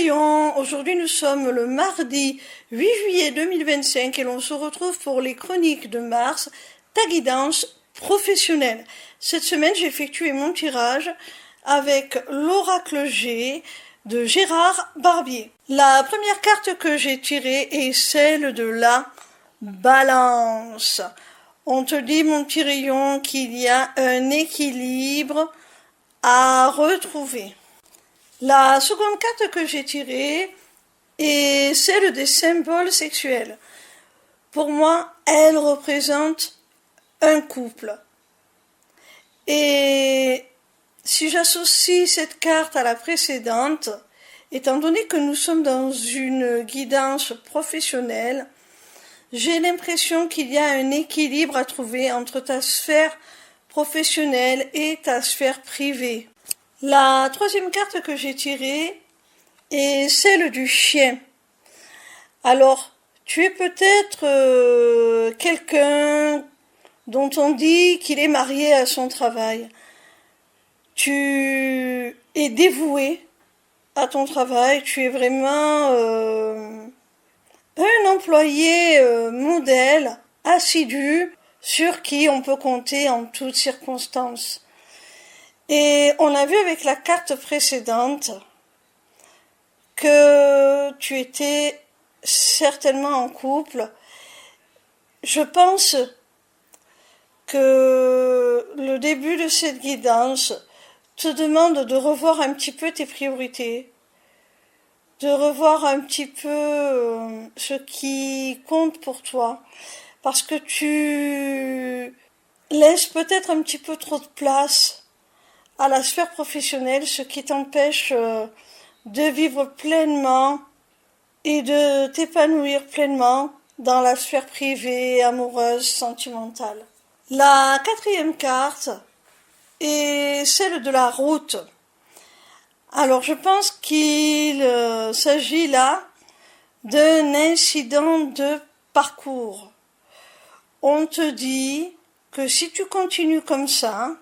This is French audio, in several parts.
Lyon, aujourd'hui nous sommes le mardi 8 juillet 2025 et l'on se retrouve pour les chroniques de Mars, ta guidance professionnelle. Cette semaine j'ai effectué mon tirage avec l'oracle G de Gérard Barbier. La première carte que j'ai tirée est celle de la balance. On te dit mon petit rayon qu'il y a un équilibre à retrouver. La seconde carte que j'ai tirée est celle des symboles sexuels. Pour moi, elle représente un couple. Et si j'associe cette carte à la précédente, étant donné que nous sommes dans une guidance professionnelle, j'ai l'impression qu'il y a un équilibre à trouver entre ta sphère professionnelle et ta sphère privée. La troisième carte que j'ai tirée est celle du chien. Alors, tu es peut-être quelqu'un dont on dit qu'il est marié à son travail. Tu es dévoué à ton travail, tu es vraiment un employé modèle, assidu, sur qui on peut compter en toutes circonstances. Et on a vu avec la carte précédente que tu étais certainement en couple. Je pense que le début de cette guidance te demande de revoir un petit peu tes priorités, de revoir un petit peu ce qui compte pour toi, parce que tu laisses peut-être un petit peu trop de place à la sphère professionnelle, ce qui t'empêche de vivre pleinement et de t'épanouir pleinement dans la sphère privée, amoureuse, sentimentale. La quatrième carte est celle de la route. Alors je pense qu'il s'agit là d'un incident de parcours. On te dit que si tu continues comme ça,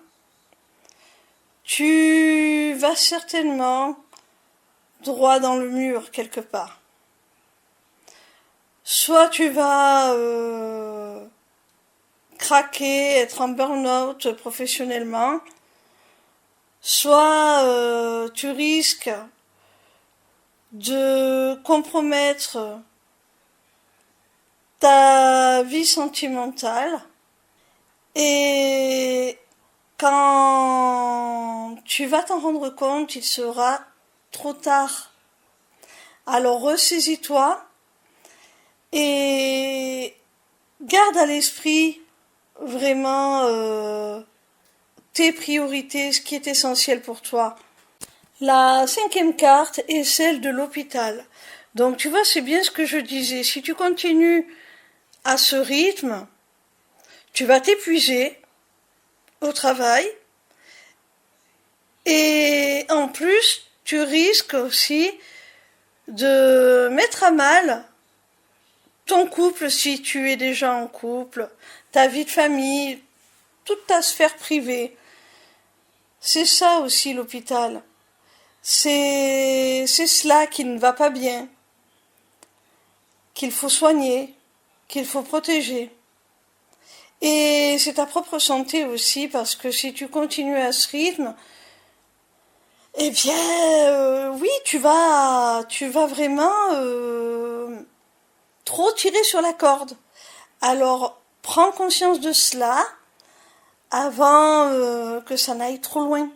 tu vas certainement droit dans le mur quelque part. Soit tu vas craquer, être en burn-out professionnellement, soit tu risques de compromettre ta vie sentimentale et quand tu vas t'en rendre compte, il sera trop tard. Alors ressaisis-toi et garde à l'esprit vraiment tes priorités, ce qui est essentiel pour toi. La cinquième carte est celle de l'hôpital. Donc tu vois, c'est bien ce que je disais. Si tu continues à ce rythme, tu vas t'épuiser au travail et en plus tu risques aussi de mettre à mal ton couple si tu es déjà en couple, ta vie de famille, toute ta sphère privée. C'est ça aussi l'hôpital. C'est cela qui ne va pas bien, qu'il faut soigner, qu'il faut protéger. Et c'est ta propre santé aussi, parce que si tu continues à ce rythme, eh bien, oui, tu vas vraiment trop tirer sur la corde. Alors, prends conscience de cela avant que ça n'aille trop loin.